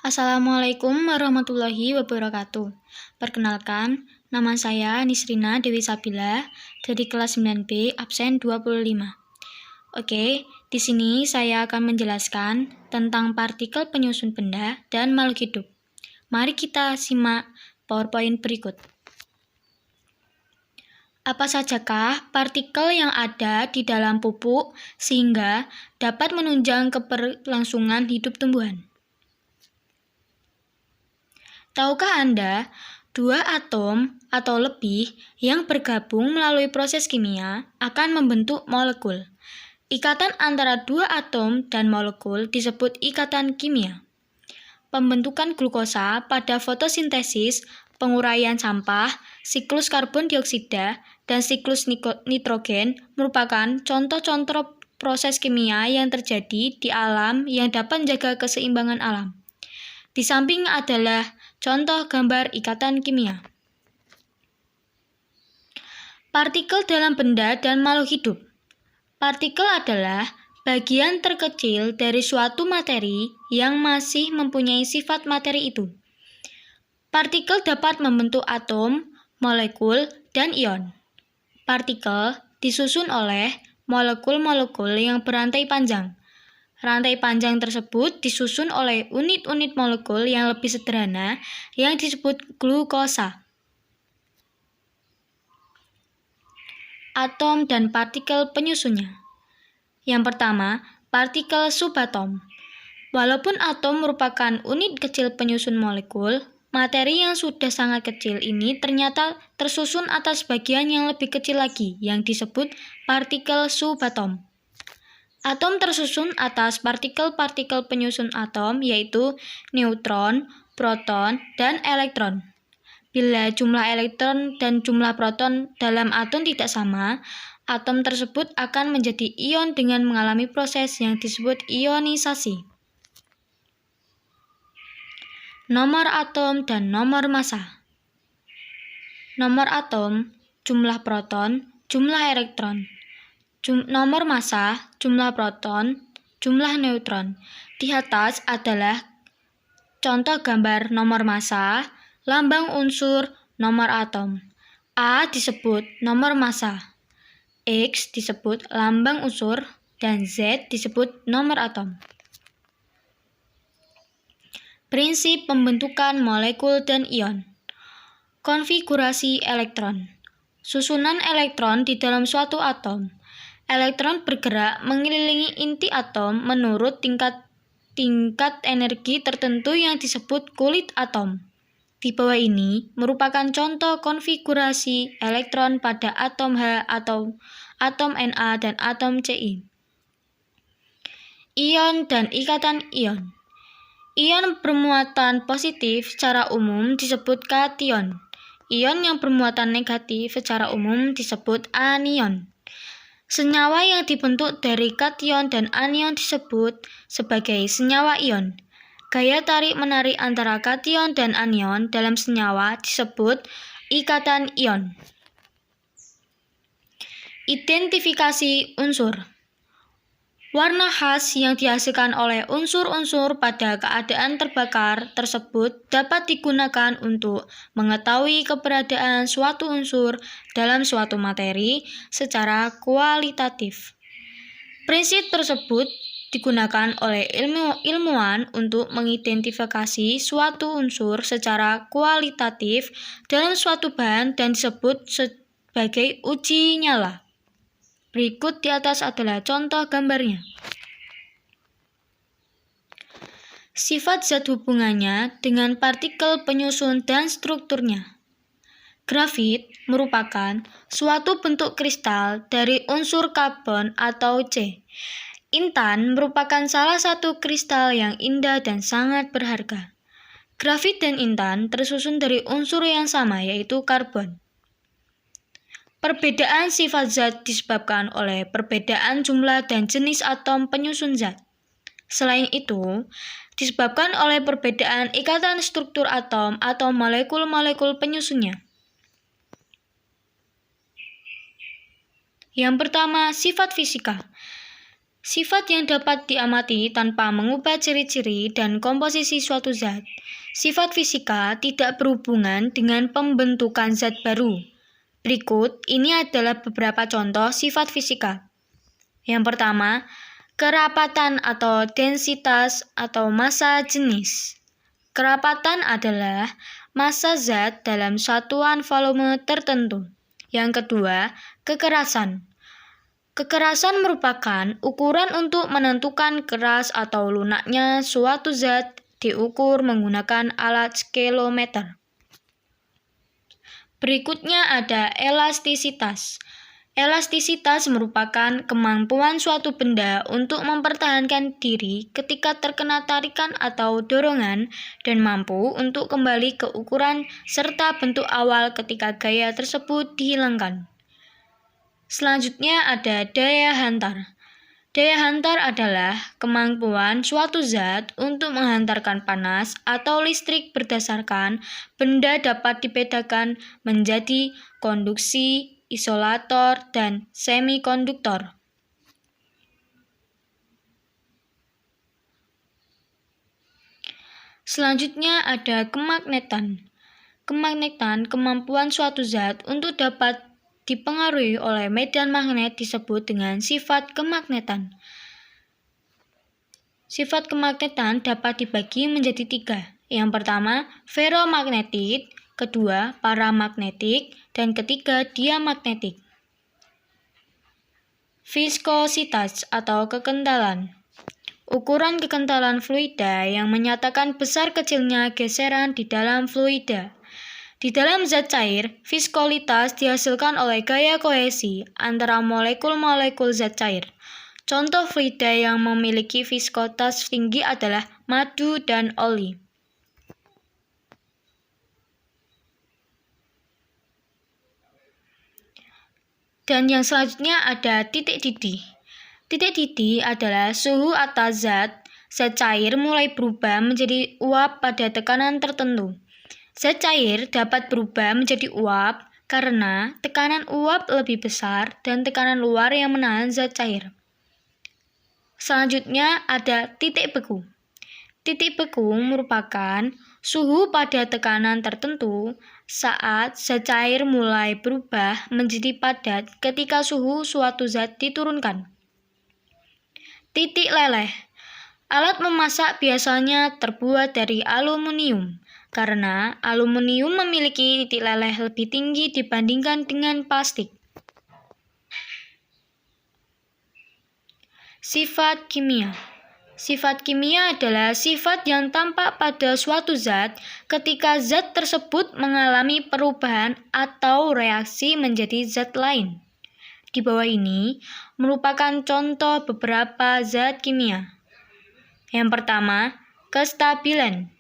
Assalamualaikum warahmatullahi wabarakatuh. Perkenalkan, nama saya Nisrina Dewi Sabila dari kelas 9B absen 25. Oke, di sini saya akan menjelaskan tentang partikel penyusun benda dan makhluk hidup. Mari kita simak PowerPoint berikut. Apa sajakah partikel yang ada di dalam pupuk sehingga dapat menunjang keberlangsungan hidup tumbuhan? Tahukah Anda, dua atom atau lebih yang bergabung melalui proses kimia akan membentuk molekul. Ikatan antara dua atom dan molekul disebut ikatan kimia. Pembentukan glukosa pada fotosintesis, penguraian sampah, siklus karbon dioksida, dan siklus nitrogen merupakan contoh-contoh proses kimia yang terjadi di alam yang dapat menjaga keseimbangan alam. Di samping adalah contoh gambar ikatan kimia. Partikel dalam benda dan makhluk hidup. Partikel adalah bagian terkecil dari suatu materi yang masih mempunyai sifat materi itu. Partikel dapat membentuk atom, molekul, dan ion. Partikel disusun oleh molekul-molekul yang berantai panjang. Rantai panjang tersebut disusun oleh unit-unit molekul yang lebih sederhana yang disebut glukosa. Atom dan partikel penyusunnya. Yang pertama, partikel subatom. Walaupun atom merupakan unit kecil penyusun molekul, materi yang sudah sangat kecil ini ternyata tersusun atas bagian yang lebih kecil lagi yang disebut partikel subatom. Atom tersusun atas partikel-partikel penyusun atom yaitu neutron, proton, dan elektron. Bila jumlah elektron dan jumlah proton dalam atom tidak sama, atom tersebut akan menjadi ion dengan mengalami proses yang disebut ionisasi. Nomor atom dan nomor massa. Nomor atom, jumlah proton, jumlah elektron. Nomor massa, jumlah proton, jumlah neutron. Di atas adalah contoh gambar nomor massa, lambang unsur, nomor atom. A disebut nomor massa, X disebut lambang unsur, dan Z disebut nomor atom. Prinsip pembentukan molekul dan ion. Konfigurasi elektron. Susunan elektron di dalam suatu atom. Elektron bergerak mengelilingi inti atom menurut tingkat energi tertentu yang disebut kulit atom. Di bawah ini merupakan contoh konfigurasi elektron pada atom H atau atom Na dan atom Ci. Ion dan ikatan ion. Ion bermuatan positif secara umum disebut kation. Ion yang bermuatan negatif secara umum disebut anion. Senyawa yang dibentuk dari kation dan anion disebut sebagai senyawa ion. Gaya tarik-menarik antara kation dan anion dalam senyawa disebut ikatan ion. Identifikasi unsur. Warna khas yang dihasilkan oleh unsur-unsur pada keadaan terbakar tersebut dapat digunakan untuk mengetahui keberadaan suatu unsur dalam suatu materi secara kualitatif. Prinsip tersebut digunakan oleh ilmuwan untuk mengidentifikasi suatu unsur secara kualitatif dalam suatu bahan dan disebut sebagai uji nyala. Berikut di atas adalah contoh gambarnya. Sifat zat hubungannya dengan partikel penyusun dan strukturnya. Grafit merupakan suatu bentuk kristal dari unsur karbon atau C. Intan merupakan salah satu kristal yang indah dan sangat berharga. Grafit dan intan tersusun dari unsur yang sama yaitu karbon. Perbedaan sifat zat disebabkan oleh perbedaan jumlah dan jenis atom penyusun zat. Selain itu, disebabkan oleh perbedaan ikatan struktur atom atau molekul-molekul penyusunnya. Yang pertama, sifat fisika. Sifat yang dapat diamati tanpa mengubah ciri-ciri dan komposisi suatu zat. Sifat fisika tidak berhubungan dengan pembentukan zat baru. Berikut ini adalah beberapa contoh sifat fisika. Yang pertama, kerapatan atau densitas atau massa jenis. Kerapatan adalah massa zat dalam satuan volume tertentu. Yang kedua, kekerasan. Kekerasan merupakan ukuran untuk menentukan keras atau lunaknya suatu zat diukur menggunakan alat skelometer. Berikutnya ada elastisitas. Elastisitas merupakan kemampuan suatu benda untuk mempertahankan diri ketika terkena tarikan atau dorongan dan mampu untuk kembali ke ukuran serta bentuk awal ketika gaya tersebut dihilangkan. Selanjutnya ada daya hantar. Daya hantar adalah kemampuan suatu zat untuk menghantarkan panas atau listrik berdasarkan benda dapat dibedakan menjadi konduksi, isolator, dan semikonduktor. Selanjutnya ada kemagnetan. Kemagnetan kemampuan suatu zat untuk dapat dipengaruhi oleh medan magnet disebut dengan sifat kemagnetan. Sifat kemagnetan dapat dibagi menjadi 3. Yang pertama, ferromagnetik, kedua, paramagnetik, dan ketiga, diamagnetik. Viskositas atau kekentalan. Ukuran kekentalan fluida yang menyatakan besar kecilnya geseran di dalam fluida. Di dalam zat cair, viskositas dihasilkan oleh gaya kohesi antara molekul-molekul zat cair. Contoh fluida yang memiliki viskositas tinggi adalah madu dan oli. Dan yang selanjutnya ada titik didih. Titik didih adalah suhu atas zat cair mulai berubah menjadi uap pada tekanan tertentu. Zat cair dapat berubah menjadi uap karena tekanan uap lebih besar dan tekanan luar yang menahan zat cair. Selanjutnya ada titik beku. Titik beku merupakan suhu pada tekanan tertentu saat zat cair mulai berubah menjadi padat ketika suhu suatu zat diturunkan. Titik leleh. Alat memasak biasanya terbuat dari aluminium. Karena aluminium memiliki titik leleh lebih tinggi dibandingkan dengan plastik. Sifat kimia. Sifat kimia adalah sifat yang tampak pada suatu zat ketika zat tersebut mengalami perubahan atau reaksi menjadi zat lain. Di bawah ini merupakan contoh beberapa zat kimia. Yang pertama, kestabilan.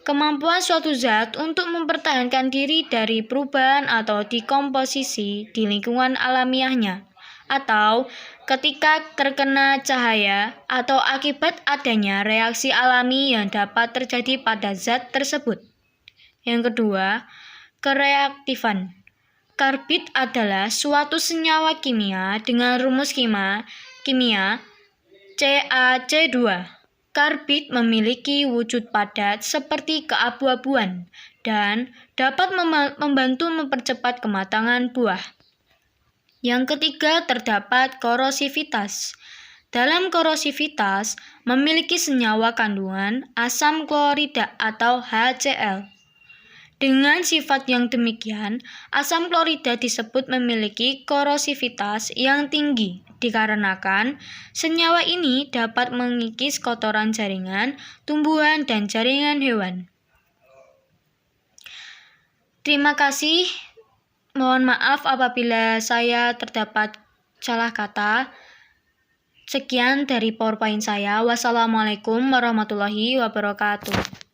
Kemampuan suatu zat untuk mempertahankan diri dari perubahan atau dekomposisi di lingkungan alamiahnya, atau ketika terkena cahaya atau akibat adanya reaksi alami yang dapat terjadi pada zat tersebut. Yang kedua, kereaktifan. Karbid adalah suatu senyawa kimia dengan rumus kimia CaC2. Karbid memiliki wujud padat seperti keabu-abuan dan dapat membantu mempercepat kematangan buah. Yang ketiga terdapat korosivitas. Dalam korosivitas memiliki senyawa kandungan asam klorida atau HCl. Dengan sifat yang demikian, asam klorida disebut memiliki korosivitas yang tinggi dikarenakan senyawa ini dapat mengikis kotoran jaringan tumbuhan dan jaringan hewan. Terima kasih. Mohon maaf apabila saya terdapat salah kata. Sekian dari PowerPoint saya. Wassalamualaikum warahmatullahi wabarakatuh.